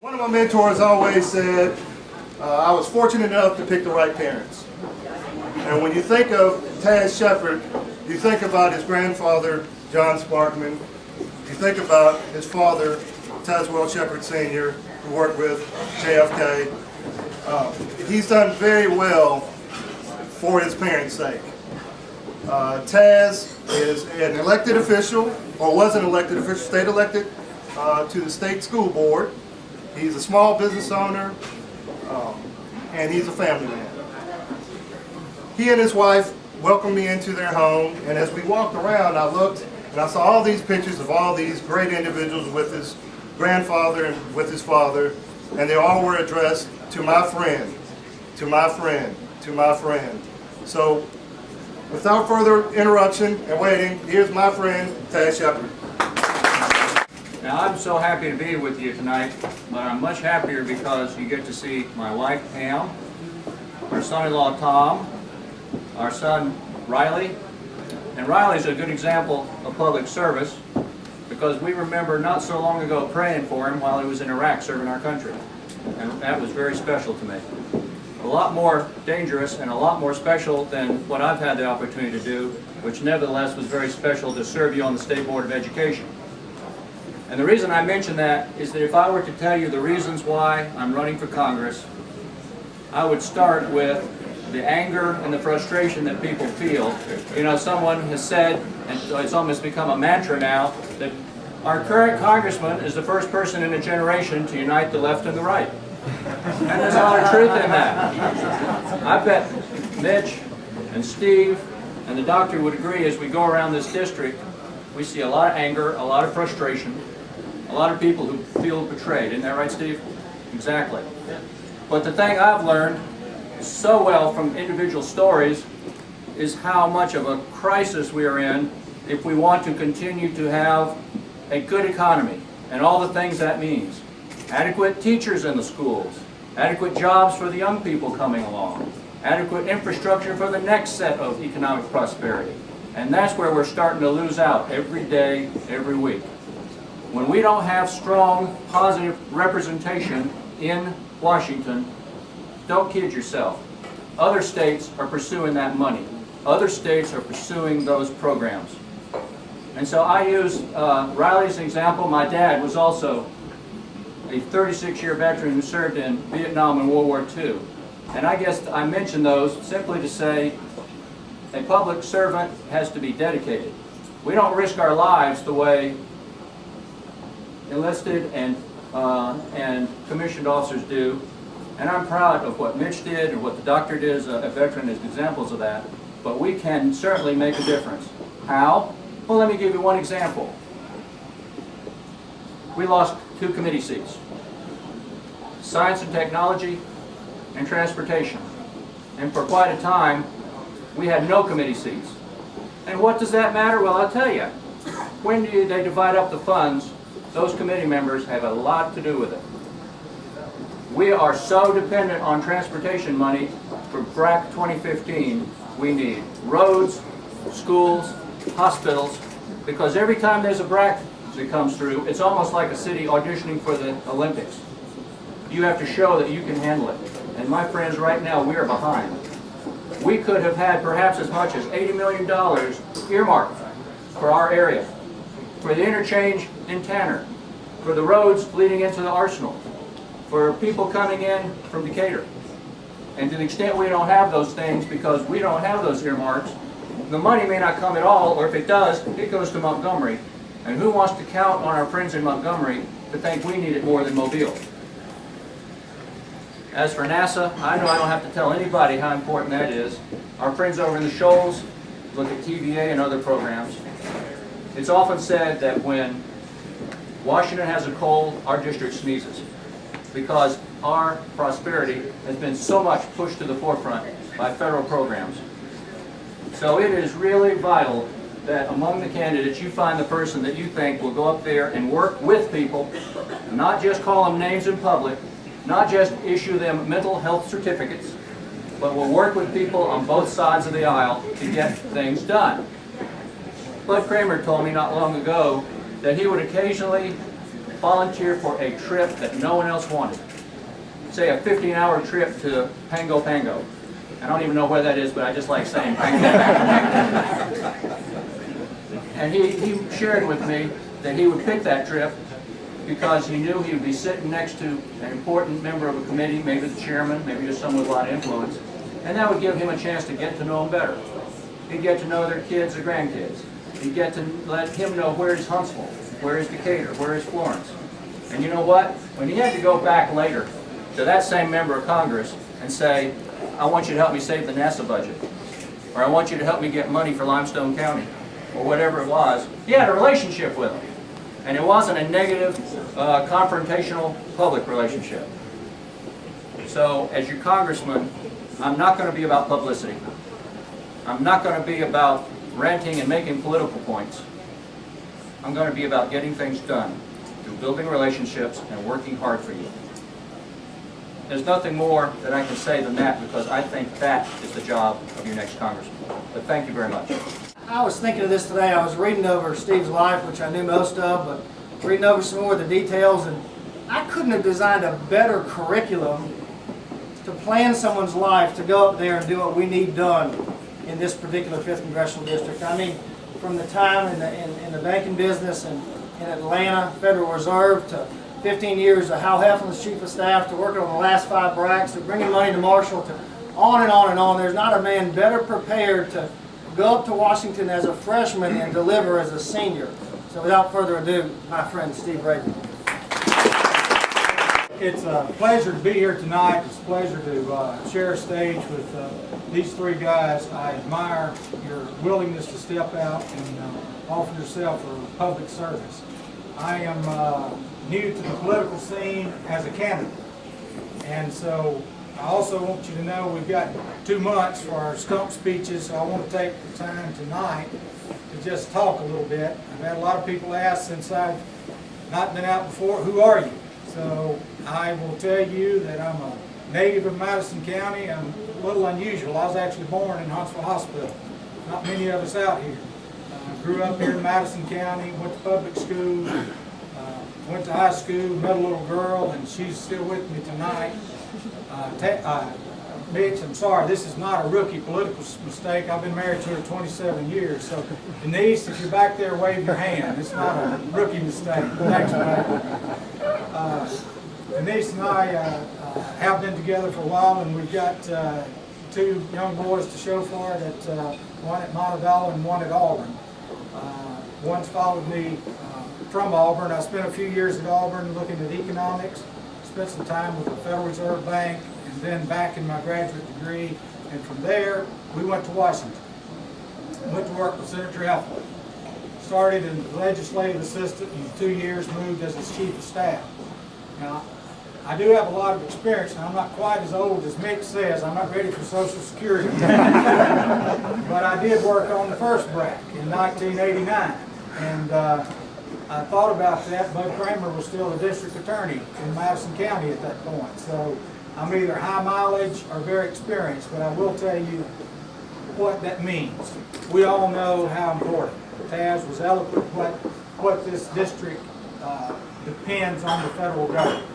One of my mentors always said, I was fortunate enough to pick the right parents. And when you think of Taz Shepard, you think about his grandfather, John Sparkman. You think about his father, Tazewell Shepard Sr., who worked with JFK. He's done very well for his parents' sake. Taz is an elected official, or was an elected official, state elected to the state school board. He's a small business owner, and he's a family man. He and his wife welcomed me into their home, and as we walked around, I looked and I saw all these pictures of all these great individuals with his grandfather and with his father, and they all were addressed to my friend, to my friend, to my friend. So, without further interruption and waiting, here's my friend, Taz Shepard. Now, I'm so happy to be with you tonight, but I'm much happier because you get to see my wife, Pam, our son-in-law, Tom, our son, Riley. And Riley's a good example of public service because we remember not so long ago praying for him while he was in Iraq serving our country. And that was very special to me. A lot more dangerous and a lot more special than what I've had the opportunity to do, which nevertheless was very special to serve you on the State Board of Education. And the reason I mention that is that if I were to tell you the reasons why I'm running for Congress, I would start with the anger and the frustration that people feel. You know, someone has said, and it's almost become a mantra now, that our current congressman is the first person in a generation to unite the left and the right. And there's a lot of truth in that. I bet Mitch and Steve and the doctor would agree as we go around this district, we see a lot of anger, a lot of frustration, a lot of people who feel betrayed. Isn't that right, Steve? Exactly. But the thing I've learned so well from individual stories is how much of a crisis we are in if we want to continue to have a good economy and all the things that means. Adequate teachers in the schools, adequate jobs for the young people coming along, adequate infrastructure for the next set of economic prosperity. And that's where we're starting to lose out every day, every week. When we don't have strong, positive representation in Washington, don't kid yourself. Other states are pursuing that money. Other states are pursuing those programs. And so I use Riley as an example. My dad was also a 36-year veteran who served in Vietnam and World War II. And I guess I mention those simply to say a public servant has to be dedicated. We don't risk our lives the way enlisted and commissioned officers do. And I'm proud of what Mitch did and what the doctor did as a veteran as examples of that. But we can certainly make a difference. How? Well, let me give you one example. We lost 2 committee seats. Science and Technology and Transportation. And for quite a time, we had no committee seats. And what does that matter? Well, I'll tell you. When they divide up the funds, those committee members have a lot to do with it. We are so dependent on transportation money for BRAC 2015. We need roads, schools, hospitals, because every time there's a BRAC that comes through, it's almost like a city auditioning for the Olympics. You have to show that you can handle it. And my friends, right now, we are behind. We could have had perhaps as much as $80 million earmarked for our area, for the interchange in Tanner, for the roads leading into the arsenal, for people coming in from Decatur. And to the extent we don't have those things because we don't have those earmarks, the money may not come at all, or if it does, it goes to Montgomery. And who wants to count on our friends in Montgomery to think we need it more than Mobile? As for NASA, I know I don't have to tell anybody how important that is. Our friends over in the Shoals look at TVA and other programs. It's often said that when Washington has a cold, our district sneezes, because our prosperity has been so much pushed to the forefront by federal programs. So it is really vital that among the candidates you find the person that you think will go up there and work with people, not just call them names in public, not just issue them mental health certificates, but will work with people on both sides of the aisle to get things done. Bud Kramer told me not long ago that he would occasionally volunteer for a trip that no one else wanted. Say a 15-hour trip to Pango Pango. I don't even know where that is, but I just like saying Pango Pango. And he shared with me that he would pick that trip because he knew he would be sitting next to an important member of a committee, maybe the chairman, maybe just someone with a lot of influence, and that would give him a chance to get to know them better. He'd get to know their kids or grandkids. He'd get to let him know where is Huntsville, where is Decatur, where is Florence. And you know what? When he had to go back later to that same member of Congress and say, I want you to help me save the NASA budget, or I want you to help me get money for Limestone County, or whatever it was, he had a relationship with him. And it wasn't a negative, confrontational public relationship. So, as your congressman, I'm not going to be about publicity. I'm not going to be about ranting and making political points. I'm going to be about getting things done through building relationships and working hard for you. There's nothing more that I can say than that, because I think that is the job of your next congressman. But thank you very much. I was thinking of this today. I was reading over Steve's life, which I knew most of, but reading over some more of the details, and I couldn't have designed a better curriculum to plan someone's life to go up there and do what we need done in this particular 5th Congressional District. I mean, from the time in the banking business in Atlanta, Federal Reserve, to 15 years of Hal Heflin's Chief of Staff, to working on the last 5 bracts, to bringing money to Marshall, to on and on and on. There's not a man better prepared to go up to Washington as a freshman and deliver as a senior. So without further ado, my friend Steve Reagan. It's a pleasure to be here tonight. It's a pleasure to share a stage with these 3 guys. I admire your willingness to step out and offer yourself for public service. I am new to the political scene as a candidate, and so I also want you to know we've got 2 months for our stump speeches, so I want to take the time tonight to just talk a little bit. I've had a lot of people ask since I've not been out before, who are you? So I will tell you that I'm a native of Madison County. I'm a little unusual. I was actually born in Huntsville Hospital. Not many of us out here. I grew up here in Madison County, went to public school, went to high school, met a little girl, and she's still with me tonight. Mitch, I'm sorry, this is not a rookie political mistake. I've been married to her 27 years. So, Denise, if you're back there, wave your hand. It's not a rookie mistake. Thanks, man. Denise and I have been together for a while, and we've got 2 young boys to show for it, one at Mediaville and one at Auburn. One's followed me from Auburn. I spent a few years at Auburn looking at economics. Spent some time with the Federal Reserve Bank, and then back in my graduate degree. And from there, we went to Washington. Went to work with Senator Heflin. Started as a legislative assistant, and 2 years moved as his chief of staff. Now, I do have a lot of experience, and I'm not quite as old as Mick says. I'm not ready for Social Security. But I did work on the first BRAC in 1989. And I thought about that. Bud Kramer was still a district attorney in Madison County at that point. So I'm either high mileage or very experienced, but I will tell you what that means. We all know how important. Taz was eloquent what this district depends on the federal government.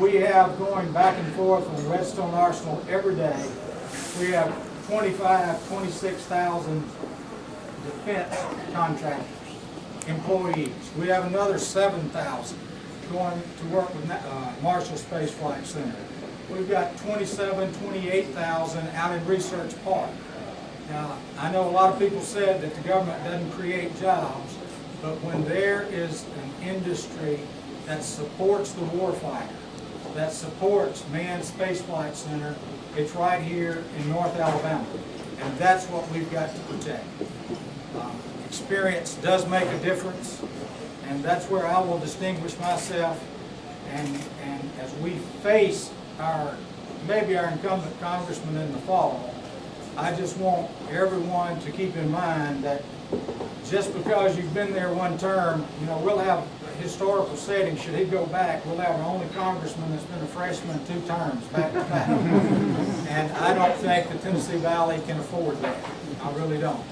We have going back and forth on Redstone Arsenal every day. We have 26,000 defense contractors, employees. We have another 7,000 going to work with Marshall Space Flight Center. We've got 28,000 out in Research Park. Now, I know a lot of people said that the government doesn't create jobs, but when there is an industry that supports the warfighter, that supports Manned Space Flight Center, it's right here in North Alabama. And that's what we've got to protect. Experience does make a difference, and that's where I will distinguish myself. And as we face maybe our incumbent congressman in the fall, I just want everyone to keep in mind that just because you've been there one term, you know, we'll have a historical setting. Should he go back, we'll have our only congressman that's been a freshman 2 terms back to back. And I don't think the Tennessee Valley can afford that. I really don't.